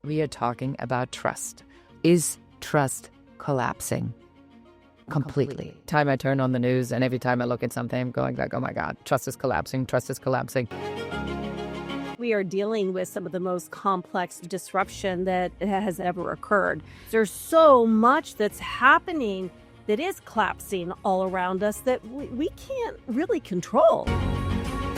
we are talking about trust. Is trust collapsing? Completely. Time I turn on the news and every time I look at something, I'm going like, oh my God, trust is collapsing, trust is collapsing. We are dealing with some of the most complex disruption that has ever occurred. There's so much that's happening that is collapsing all around us that we can't really control.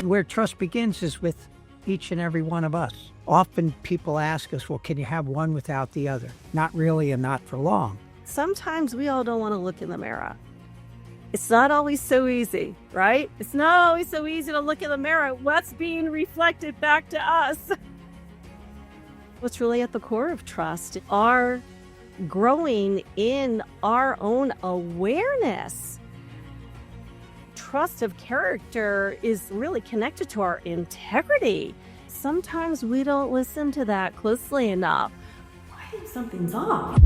Where trust begins is with each and every one of us. Often people ask us, well, can you have one without the other? Not really, and not for long. Sometimes we all don't want to look in the mirror. It's not always so easy, right? It's not always so easy to look in the mirror. What's being reflected back to us? What's really at the core of trust are growing in our own awareness. Trust of character is really connected to our integrity. Sometimes we don't listen to that closely enough. I think something's off.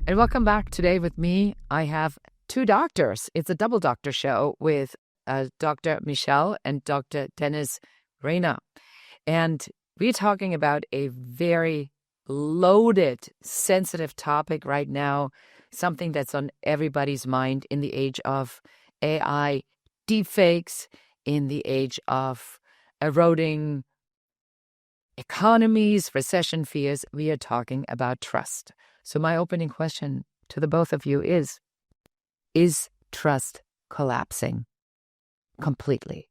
And welcome back. Today with me, I have two doctors. It's a double doctor show with Dr. Michelle and Dr. Dennis Reina. And we're talking about a very loaded, sensitive topic right now, something that's on everybody's mind in the age of AI, deepfakes, in the age of eroding economies, recession fears. We are talking about trust. So my opening question to the both of you is trust collapsing completely?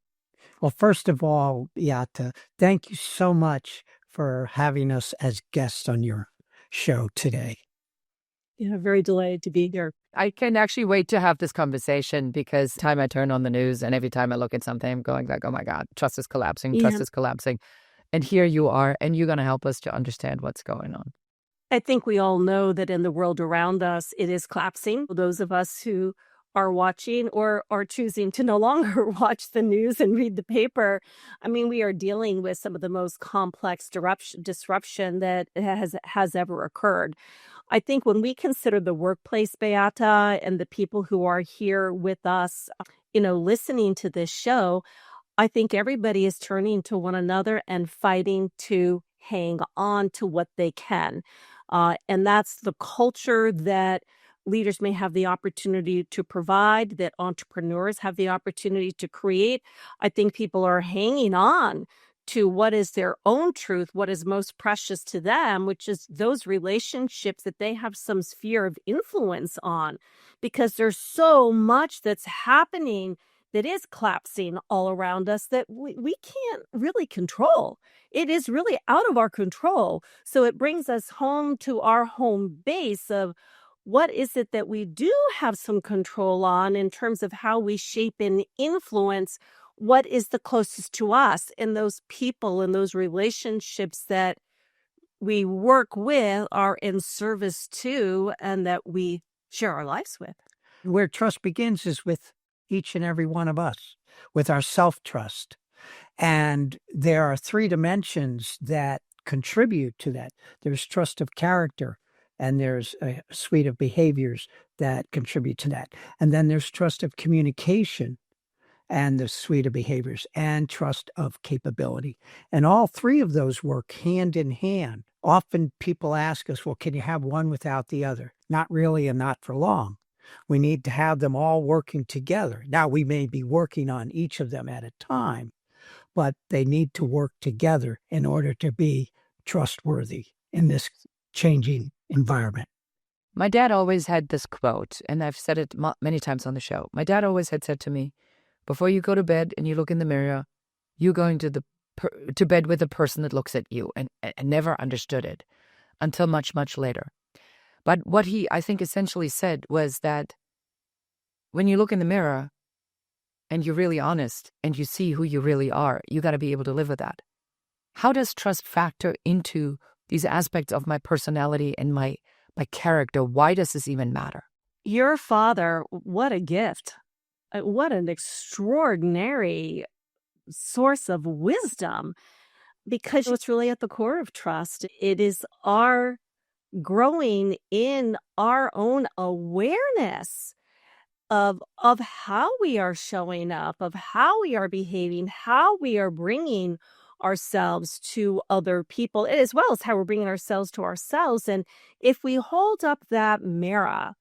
Well, first of all, Beate, thank you so much for having us as guests on your show today. Yeah, very delighted to be here. I can actually wait to have this conversation because time I turn on the news and every time I look at something, I'm going like, oh my God, trust is collapsing, trust is collapsing. And here you are, and you're going to help us to understand what's going on. I think we all know that in the world around us, it is collapsing. Those of us who are watching or are choosing to no longer watch the news and read the paper, I mean, we are dealing with some of the most complex disruption that has ever occurred. I think when we consider the workplace, Beate, and the people who are here with us, listening to this show, I think everybody is turning to one another and fighting to hang on to what they can. And that's the culture that leaders may have the opportunity to provide, that entrepreneurs have the opportunity to create. I think people are hanging on to what is their own truth, what is most precious to them, which is those relationships that they have some sphere of influence on, because there's so much that's happening that is collapsing all around us that we can't really control. It is really out of our control. So it brings us home to our home base of what is it that we do have some control on in terms of how we shape and influence what is the closest to us, and those people and those relationships that we work with are in service to and that we share our lives with. Where trust begins is with each and every one of us, with our self-trust. And there are three dimensions that contribute to that. There's trust of character, and there's a suite of behaviors that contribute to that. And then there's trust of communication and the suite of behaviors, and trust of capability. And all three of those work hand in hand. Often people ask us, well, can you have one without the other? Not really, and not for long. We need to have them all working together. Now, we may be working on each of them at a time, but they need to work together in order to be trustworthy in this changing environment. My dad always had this quote, and I've said it many times on the show. My dad always had said to me, before you go to bed and you look in the mirror, you're going to bed with a person that looks at you, and never understood it until much, much later. But what he, I think, essentially said was that when you look in the mirror and you're really honest and you see who you really are, you got to be able to live with that. How does trust factor into these aspects of my personality and my character? Why does this even matter? Your father, what a gift. What an extraordinary source of wisdom, because what's really at the core of trust, it is our growing in our own awareness of how we are showing up, of how we are behaving, how we are bringing ourselves to other people, as well as how we're bringing ourselves to ourselves. And if we hold up that mirror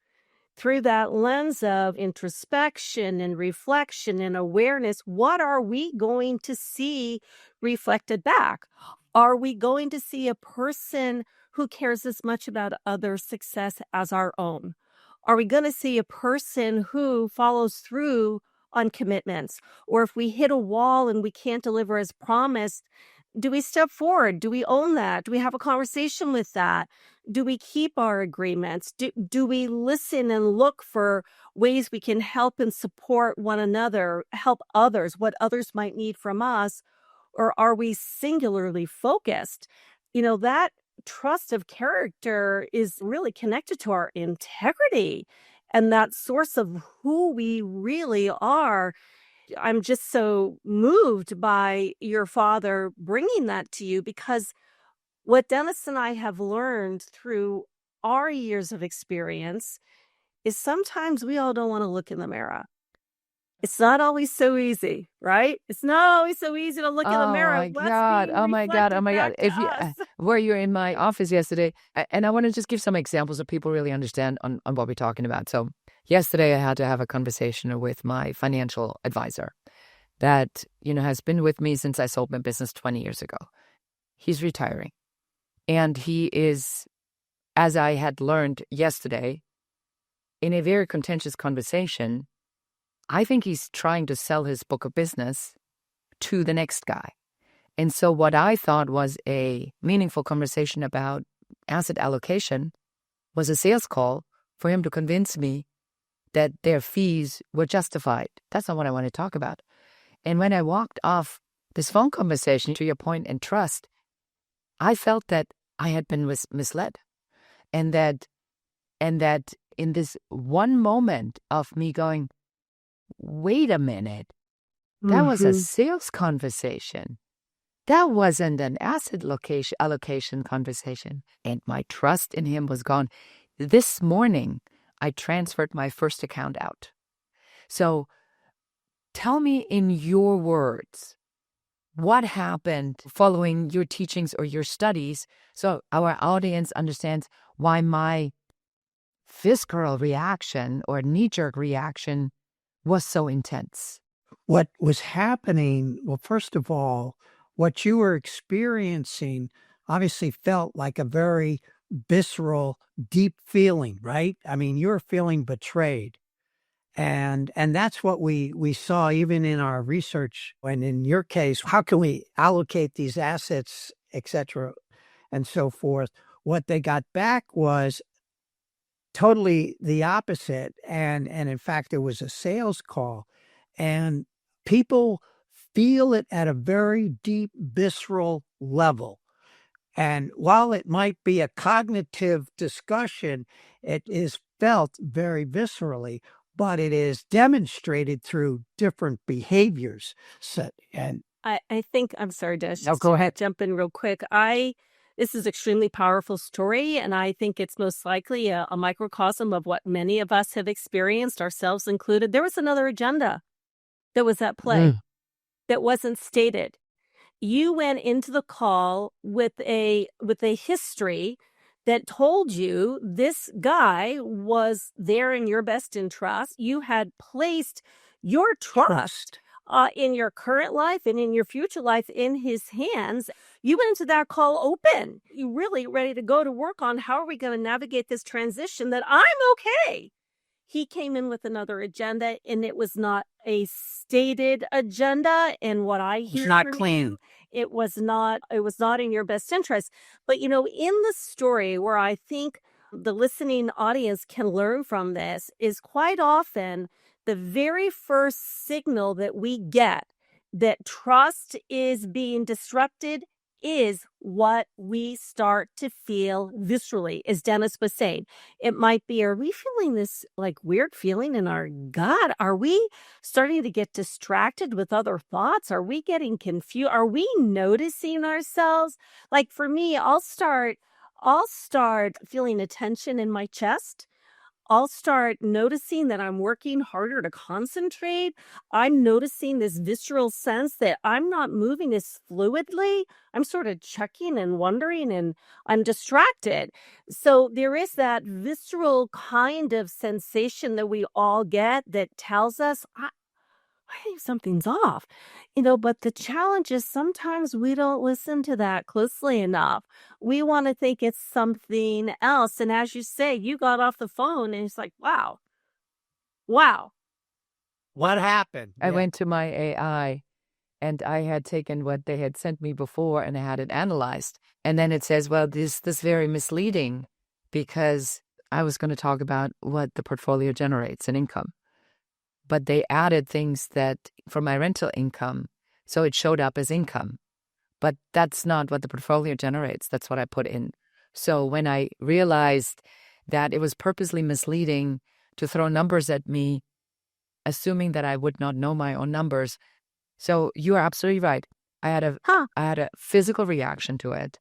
through that lens of introspection and reflection and awareness, what are we going to see reflected back? Are we going to see a person who cares as much about other success as our own? Are we going to see a person who follows through on commitments? Or if we hit a wall and we can't deliver as promised, do we step forward? Do we own that? Do we have a conversation with that? Do we keep our agreements? Do we listen and look for ways we can help and support one another, help others, what others might need from us? Or are we singularly focused? That trust of character is really connected to our integrity and that source of who we really are. I'm just so moved by your father bringing that to you, because what Dennis and I have learned through our years of experience is sometimes we all don't want to look in the mirror. It's not always so easy, right? It's not always so easy to look in the Oh mirror. my What's God. being Oh my God. Oh reflected my God. back to If you us? were you in my office yesterday, and I want to just give some examples so people really understand on what we're talking about. So yesterday I had to have a conversation with my financial advisor that, has been with me since I sold my business 20 years ago. He's retiring. And he is, as I had learned yesterday, in a very contentious conversation, I think he's trying to sell his book of business to the next guy. And so what I thought was a meaningful conversation about asset allocation was a sales call for him to convince me that their fees were justified. That's not what I want to talk about. And when I walked off this phone conversation, to your point, and trust, I felt that I had been misled. And that in this one moment of me going, wait a minute, that was a sales conversation. That wasn't an asset allocation conversation. And my trust in him was gone. This morning, I transferred my first account out. So tell me in your words, what happened following your teachings or your studies so our audience understands why my visceral reaction or knee-jerk reaction was so intense. What was happening, well, first of all, what you were experiencing obviously felt like a very visceral, deep feeling, right? I mean, you were feeling betrayed. And that's what we saw even in our research. And in your case, how can we allocate these assets, et cetera, and so forth? What they got back was totally the opposite. And in fact, it was a sales call. And people feel it at a very deep, visceral level. And while it might be a cognitive discussion, it is felt very viscerally, but it is demonstrated through different behaviors. I think, I'm sorry, Dash. No, go ahead. Jump in real quick. This is extremely powerful story, and I think it's most likely a microcosm of what many of us have experienced, ourselves included. There was another agenda that was at play that wasn't stated. You went into the call with a history that told you this guy was there in your best interest. You had placed your trust in your current life and in your future life in his hands. You went into that call open. You really ready to go to work on how are we going to navigate this transition that I'm okay. He came in with another agenda, and it was not a stated agenda. And what I hear, it's not clean. It was not in your best interest. But, in the story where I think the listening audience can learn from this is quite often the very first signal that we get that trust is being disrupted is what we start to feel viscerally, as Dennis was saying. It might be, are we feeling this like weird feeling in our gut? Are we starting to get distracted with other thoughts? Are we getting confused? Are we noticing ourselves? Like for me, I'll start feeling a tension in my chest. I'll start noticing that I'm working harder to concentrate. I'm noticing this visceral sense that I'm not moving as fluidly. I'm sort of checking and wondering, and I'm distracted. So there is that visceral kind of sensation that we all get that tells us, I think something's off, but the challenge is sometimes we don't listen to that closely enough. We want to think it's something else. And as you say, you got off the phone and it's like, wow, wow. What happened? I went to my AI and I had taken what they had sent me before and I had it analyzed. And then it says, well, this very misleading because I was going to talk about what the portfolio generates in income. But they added things that from my rental income, so it showed up as income. But that's not what the portfolio generates. That's what I put in. So when I realized that it was purposely misleading to throw numbers at me, assuming that I would not know my own numbers. So you are absolutely right. I had a physical reaction to it.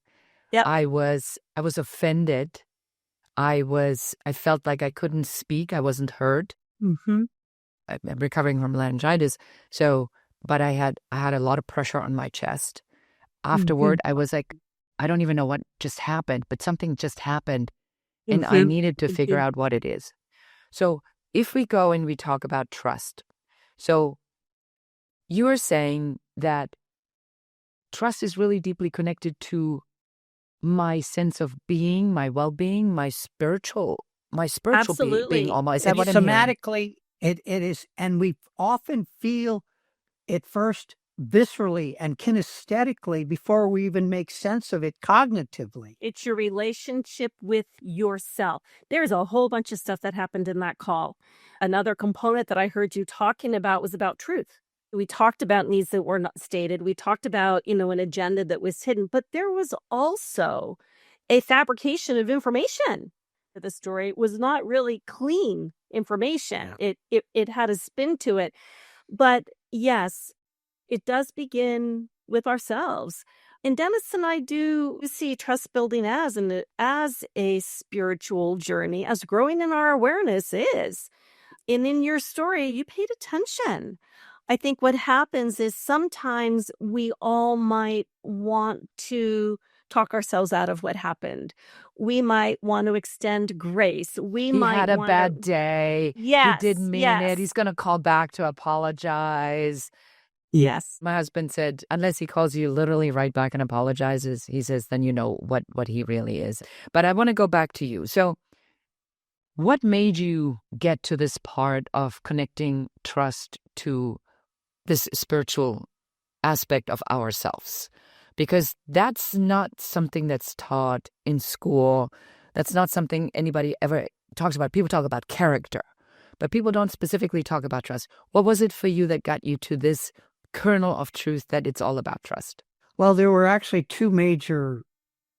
Yep. I was offended. I felt like I couldn't speak. I wasn't heard. Mm-hmm. I'm recovering from laryngitis. But I had a lot of pressure on my chest. Afterward, I was like, I don't even know what just happened, but something just happened and I needed to figure out what it is. So if we go and we talk about trust, so you are saying that trust is really deeply connected to my sense of being, my well-being, my spiritual Absolutely. being almost. Is that what I'm hearing? Somatically, it is, and we often feel it first viscerally and kinesthetically before we even make sense of it cognitively. It's your relationship with yourself. There's a whole bunch of stuff that happened in that call. Another component that I heard you talking about was about truth. We talked about needs that were not stated. We talked about, an agenda that was hidden, but there was also a fabrication of information. The story was not really clean information. Yeah. It had a spin to it. But yes, it does begin with ourselves. And Dennis and I do see trust building as a spiritual journey, as growing in our awareness is. And in your story, you paid attention. I think what happens is sometimes we all might want to talk ourselves out of what happened. We might want to extend grace. He had a bad day. Yes, He didn't mean it. He's going to call back to apologize. Yes. My husband said, unless he calls you literally right back and apologizes, he says, then you know what he really is. But I want to go back to you. So what made you get to this part of connecting trust to this spiritual aspect of ourselves? Because that's not something that's taught in school. That's not something anybody ever talks about. People talk about character, but people don't specifically talk about trust. What was it for you that got you to this kernel of truth that it's all about trust? Well, there were actually two major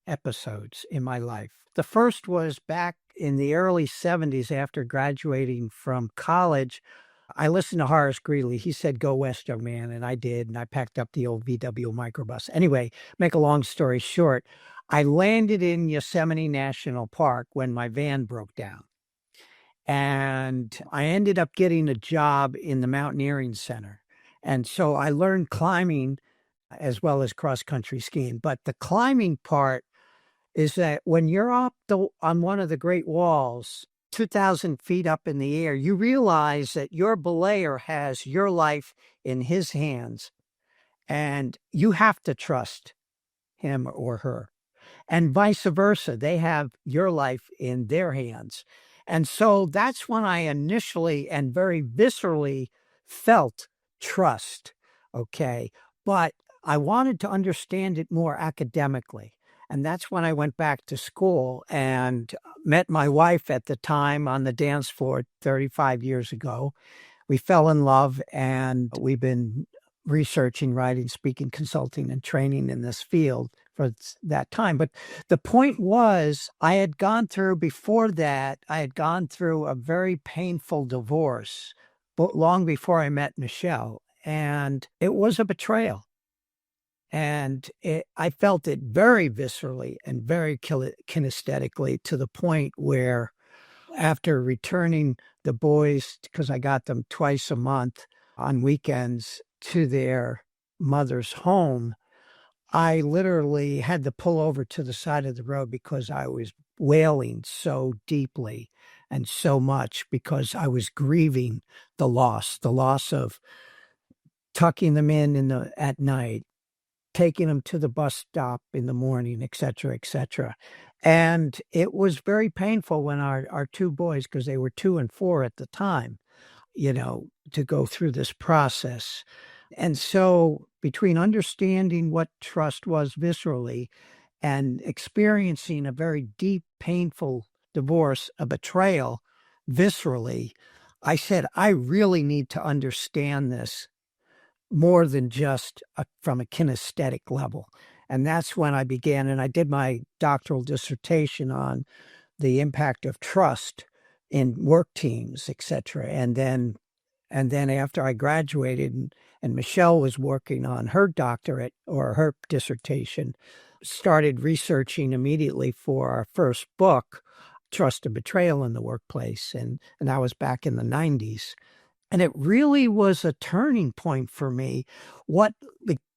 episodes in my life. The first was back in the early 70s after graduating from college. I listened to Horace Greeley. He said, "Go west, young man." And I did. And I packed up the old VW microbus. Anyway, make a long story short, I landed in Yosemite National Park when my van broke down. And I ended up getting a job in the mountaineering center. And so I learned climbing as well as cross-country skiing. But the climbing part is that when you're up on one of the Great Walls, 2,000 feet up in the air, you realize that your belayer has your life in his hands, and you have to trust him or her. And vice versa, they have your life in their hands. And so that's when I initially and very viscerally felt trust, okay? But I wanted to understand it more academically. And that's when I went back to school and met my wife at the time on the dance floor 35 years ago. We fell in love, and we've been researching, writing, speaking, consulting, and training in this field for that time. But the point was, before that, I had gone through a very painful divorce long before I met Michelle, and it was a betrayal. And I felt it very viscerally and very kinesthetically, to the point where after returning the boys, because I got them twice a month on weekends, to their mother's home, I literally had to pull over to the side of the road because I was wailing so deeply and so much because I was grieving the loss of tucking them in at night, taking them to the bus stop in the morning, et cetera, et cetera. And it was very painful when our two boys, because they were 2 and 4 at the time, to go through this process. And so between understanding what trust was viscerally and experiencing a very deep, painful divorce, a betrayal viscerally, I said, I really need to understand this more than just from a kinesthetic level. And that's when I began, and I did my doctoral dissertation on the impact of trust in work teams, et cetera. And then after I graduated and Michelle was working on her doctorate or her dissertation, started researching immediately for our first book, Trust and Betrayal in the Workplace. And that was back in the 90s. And it really was a turning point for me. What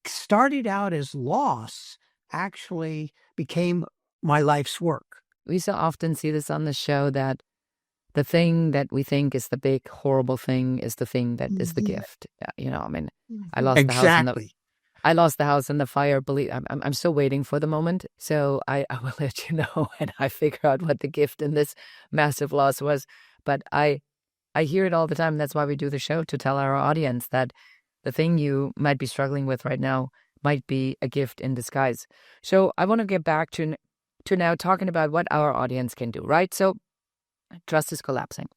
started out as loss actually became my life's work. We so often see this on the show, that the thing that we think is the big, horrible thing is the thing that is the gift. I lost the house. I lost the house in the fire. Believe I'm still waiting for the moment. So I will let you know when I figure out what the gift in this massive loss was. But I hear it all the time. That's why we do the show, to tell our audience that the thing you might be struggling with right now might be a gift in disguise. So I want to get back to now talking about what our audience can do, right? So trust is collapsing.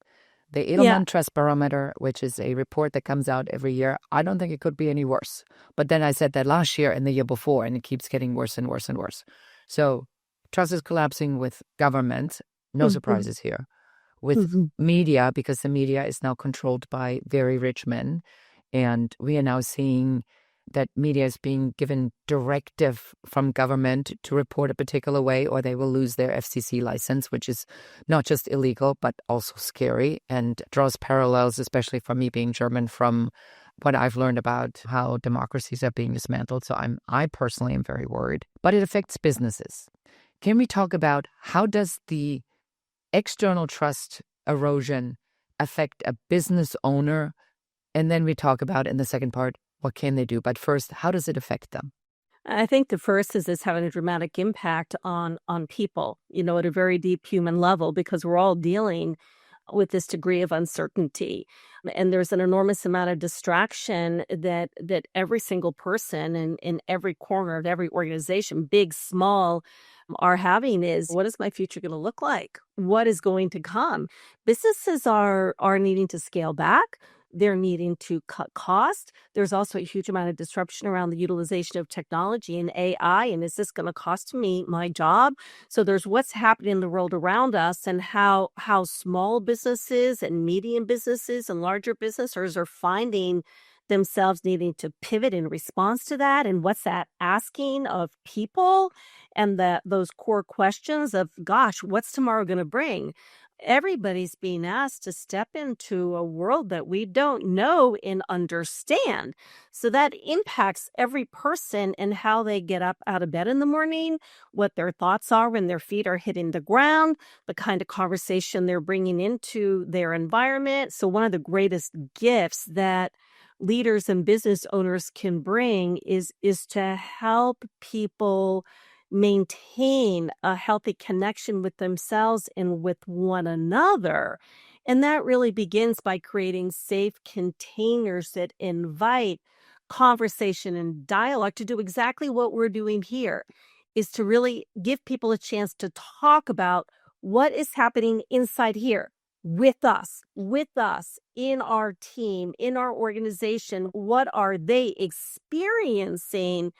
The Edelman Trust Barometer, which is a report that comes out every year, I don't think it could be any worse. But then I said that last year and the year before, and it keeps getting worse and worse and worse. So trust is collapsing with government. No surprises here. With media, because the media is now controlled by very rich men. And we are now seeing that media is being given directive from government to report a particular way, or they will lose their FCC license, which is not just illegal, but also scary and draws parallels, especially for me being German, from what I've learned about how democracies are being dismantled. So I personally am very worried. But it affects businesses. Can we talk about how does the external trust erosion affect a business owner? And then we talk about, in the second part, what can they do? But first, how does it affect them? I think the first is it's having a dramatic impact on people, at a very deep human level, because we're all dealing with this degree of uncertainty. And there's an enormous amount of distraction that every single person in every corner of every organization, big, small, are having is, what is my future going to look like? What is going to come? Businesses are needing to scale back. They're needing to cut costs. There's also a huge amount of disruption around the utilization of technology and AI. And is this going to cost me my job? So there's what's happening in the world around us, and how small businesses and medium businesses and larger businesses are finding themselves needing to pivot in response to that. And what's that asking of people? And those core questions of, gosh, what's tomorrow going to bring? Everybody's being asked to step into a world that we don't know and understand. So that impacts every person and how they get up out of bed in the morning, what their thoughts are when their feet are hitting the ground, the kind of conversation they're bringing into their environment. So one of the greatest gifts that leaders and business owners can bring is to help people maintain a healthy connection with themselves and with one another. And that really begins by creating safe containers that invite conversation and dialogue to do exactly what we're doing here, is to really give people a chance to talk about what is happening inside here with us, in our team, in our organization. What are they experiencing?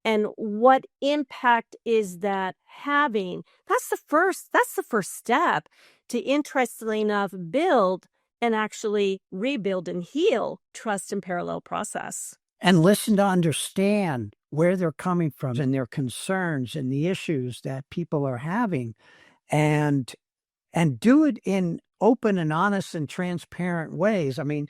And what impact is that having? That's the first step to, interestingly enough, build and actually rebuild and heal trust in parallel process. And listen to understand where they're coming from and their concerns and the issues that people are having, and do it in open and honest and transparent ways. I mean,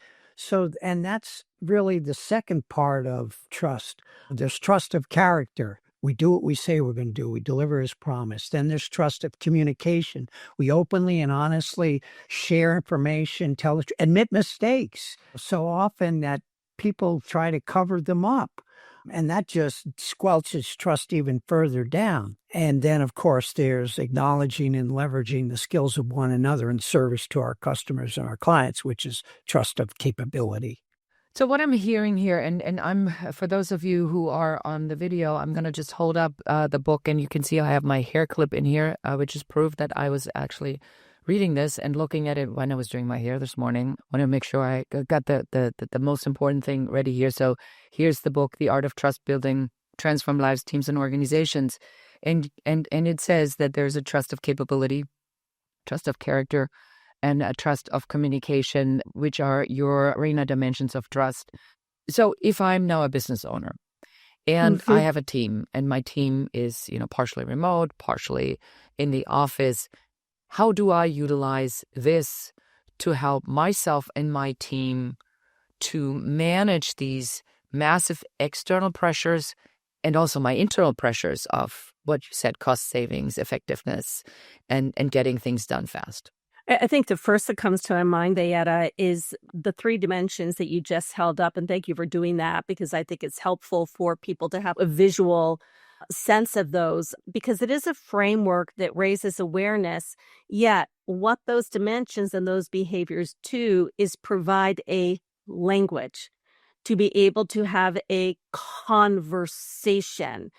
and that's really the second part of trust. There's trust of character. We do what we say we're going to do. We deliver as promised. Then there's trust of communication. We openly and honestly share information, admit mistakes. So often that people try to cover them up. And that just squelches trust even further down. And then, of course, there's acknowledging and leveraging the skills of one another in service to our customers and our clients, which is trust of capability. So what I'm hearing here, and I'm, for those of you who are on the video, I'm going to just hold up the book, and you can see I have my hair clip in here, which is proof that I was actually reading this and looking at it when I was doing my hair this morning. I want to make sure I got the most important thing ready here. So here's the book, The Art of Trust Building, Transform Lives, Teams, and Organizations. And it says that there's a trust of capability, trust of character, and a trust of communication, which are your Reina dimensions of trust. So if I'm now a business owner and I have a team, and my team is, partially remote, partially in the office, how do I utilize this to help myself and my team to manage these massive external pressures and also my internal pressures of what you said, cost savings, effectiveness, and getting things done fast? I think the first that comes to my mind, Beate, is the 3 dimensions that you just held up. And thank you for doing that, because I think it's helpful for people to have a visual sense of those, because it is a framework that raises awareness. Yet what those dimensions and those behaviors do is provide a language to be able to have a conversation.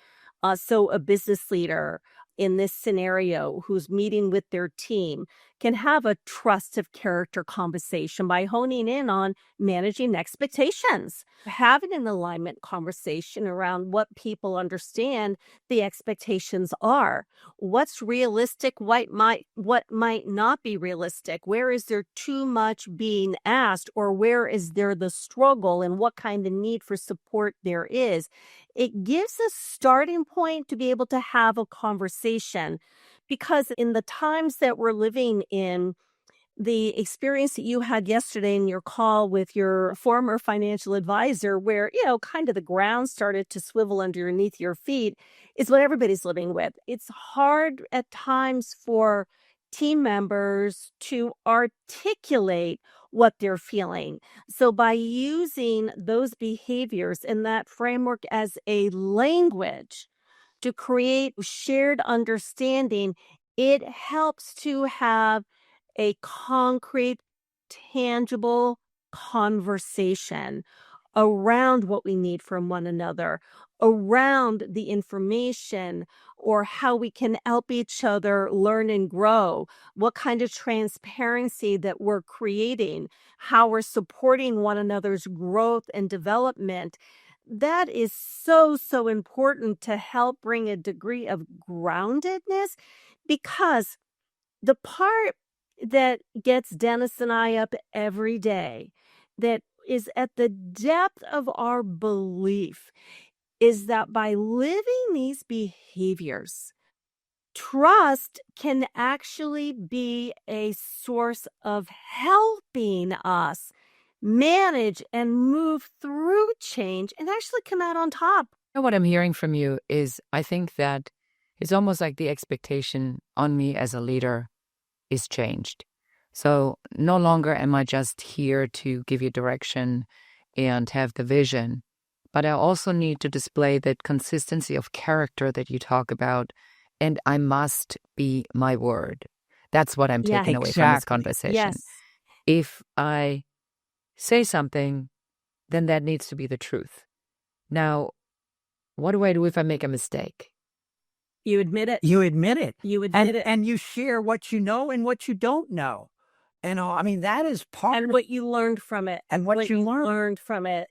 So a business leader in this scenario who's meeting with their team can have a trust of character conversation by honing in on managing expectations, having an alignment conversation around what people understand the expectations are, what's realistic, what might not be realistic, where is there too much being asked, or where is there the struggle, and what kind of need for support there is. It gives a starting point to be able to have a conversation, because in the times that we're living in, the experience that you had yesterday in your call with your former financial advisor, where, kind of the ground started to swivel underneath your feet, is what everybody's living with. It's hard at times for team members to articulate what they're feeling. So by using those behaviors and that framework as a language to create shared understanding, it helps to have a concrete, tangible conversation around what we need from one another, around the information, or how we can help each other learn and grow, what kind of transparency that we're creating, how we're supporting one another's growth and development. That is so, so important to help bring a degree of groundedness, because the part that gets Dennis and I up every day, that is at the depth of our belief, is that by living these behaviors, trust can actually be a source of helping us manage and move through change and actually come out on top. What I'm hearing from you is, I think that it's almost like the expectation on me as a leader is changed. So no longer am I just here to give you direction and have the vision, but I also need to display that consistency of character that you talk about, and I must be my word. That's what I'm taking away from this conversation. Yes. If I say something, then that needs to be the truth. Now, what do I do if I make a mistake? You admit it. You admit it. You admit it. And you share what you know and what you don't know. And I mean, that is part and what you learned from it. And what you learned from it,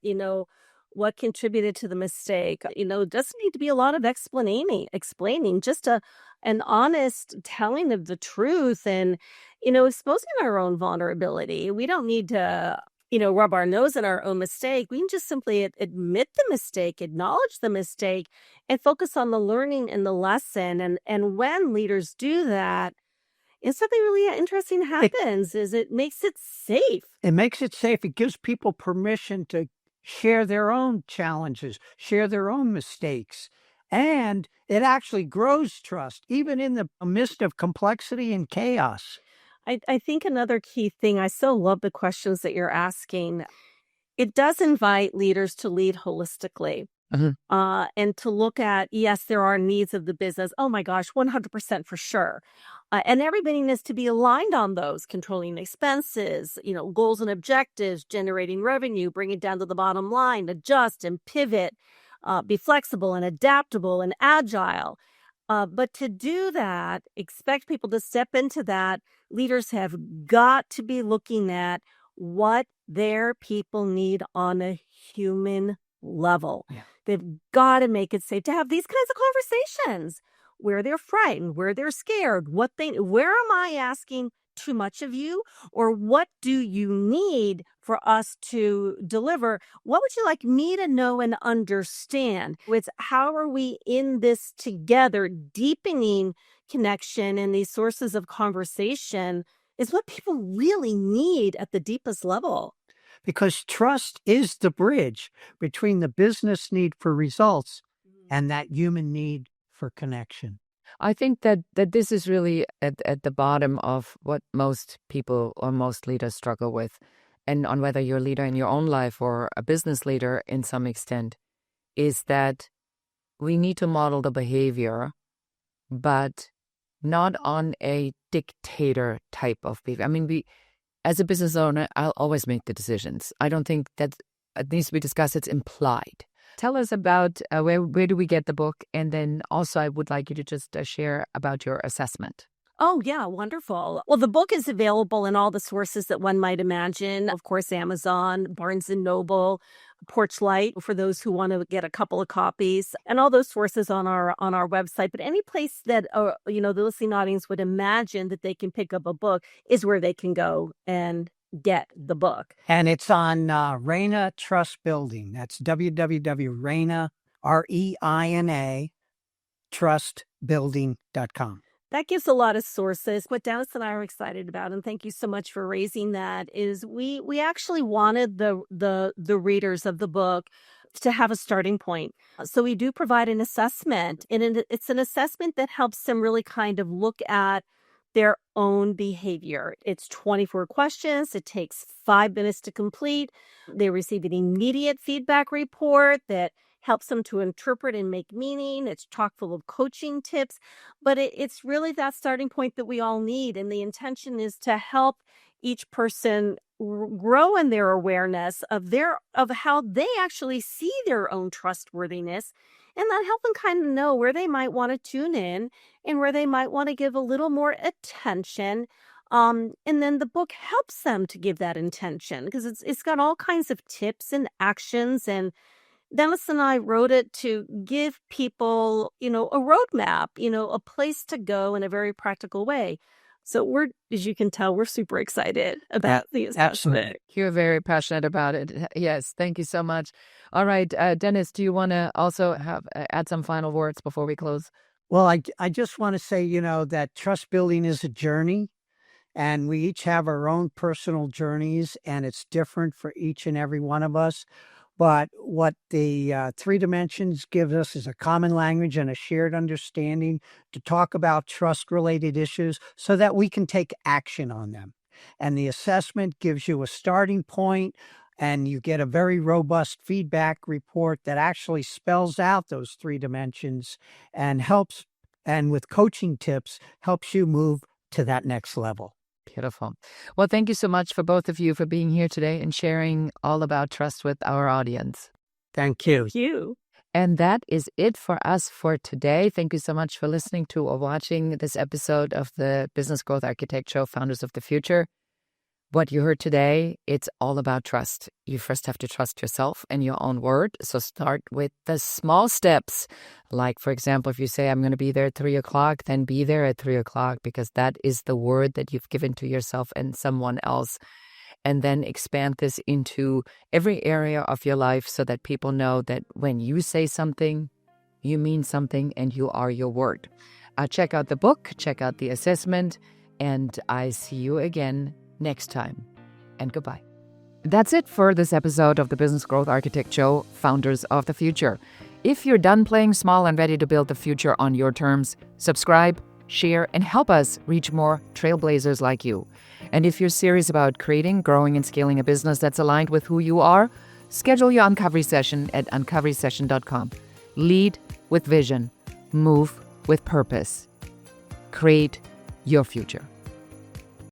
what contributed to the mistake. It doesn't need to be a lot of explaining, just an honest telling of the truth, and, exposing our own vulnerability. We don't need to, rub our nose in our own mistake. We can just simply admit the mistake, acknowledge the mistake, and focus on the learning and the lesson. And when leaders do that, And something really interesting happens is it makes it safe. It makes it safe. It gives people permission to share their own challenges, share their own mistakes. And it actually grows trust, even in the midst of complexity and chaos. I think another key thing, I so love the questions that you're asking. It does invite leaders to lead holistically. And to look at, yes, there are needs of the business. Oh my gosh, 100% for sure. And everybody needs to be aligned on those, controlling expenses, goals and objectives, generating revenue, bring it down to the bottom line, adjust and pivot, be flexible and adaptable and agile. But to do that, expect people to step into that. Leaders have got to be looking at what their people need on a human level. Yeah. They've got to make it safe to have these kinds of conversations where they're frightened, where they're scared, where am I asking too much of you? Or what do you need for us to deliver? What would you like me to know and understand? It's how are we in this together, deepening connection and these sources of conversation is what people really need at the deepest level. Because trust is the bridge between the business need for results and that human need for connection. I think that this is really at the bottom of what most people or most leaders struggle with. And on whether you're a leader in your own life or a business leader in some extent, is that we need to model the behavior, but not on a dictator type of behavior. I mean, as a business owner, I'll always make the decisions. I don't think that it needs to be discussed. It's implied. Tell us about where do we get the book? And then also I would like you to just share about your assessment. Oh, yeah, wonderful. Well, the book is available in all the sources that one might imagine. Of course, Amazon, Barnes & Noble, Porchlight, for those who want to get a couple of copies, and all those sources on our website. But any place that, the listening audience would imagine that they can pick up a book is where they can go and get the book. And it's on Reina Trust Building. That's www.reina, REINA, trustbuilding.com. That gives a lot of sources. What Dennis and I are excited about, and thank you so much for raising that, is we actually wanted the readers of the book to have a starting point. So we do provide an assessment, and it's an assessment that helps them really kind of look at their own behavior. It's 24 questions. It takes 5 minutes to complete. They receive an immediate feedback report that helps them to interpret and make meaning. It's chock full of coaching tips, but it's really that starting point that we all need. And the intention is to help each person grow in their awareness of how they actually see their own trustworthiness, and that help them kind of know where they might want to tune in and where they might want to give a little more attention. And then the book helps them to give that intention because it's got all kinds of tips and actions. And Dennis and I wrote it to give people, a roadmap, a place to go in a very practical way. So as you can tell, we're super excited about these. Absolutely. You're very passionate about it. Yes. Thank you so much. All right. Dennis, do you want to also add some final words before we close? Well, I just want to say, that trust building is a journey, and we each have our own personal journeys, and it's different for each and every one of us. But what the 3 dimensions gives us is a common language and a shared understanding to talk about trust-related issues so that we can take action on them. And the assessment gives you a starting point, and you get a very robust feedback report that actually spells out those 3 dimensions and with coaching tips, helps you move to that next level. Beautiful. Well, thank you so much for both of you for being here today and sharing all about trust with our audience. Thank you. Thank you. And that is it for us for today. Thank you so much for listening to or watching this episode of the Business Growth Architect Show, Founders of the Future. What you heard today, it's all about trust. You first have to trust yourself and your own word. So start with the small steps. Like, for example, if you say, I'm going to be there at 3:00, then be there at 3:00, because that is the word that you've given to yourself and someone else. And then expand this into every area of your life so that people know that when you say something, you mean something and you are your word. Check out the book, check out the assessment. And I see you again next time. And goodbye. That's it for this episode of the Business Growth Architect Show, Founders of the Future. If you're done playing small and ready to build the future on your terms, subscribe, share, and help us reach more trailblazers like you. And if you're serious about creating, growing, and scaling a business that's aligned with who you are, schedule your Uncovery session at uncoverysession.com. Lead with vision. Move with purpose. Create your future.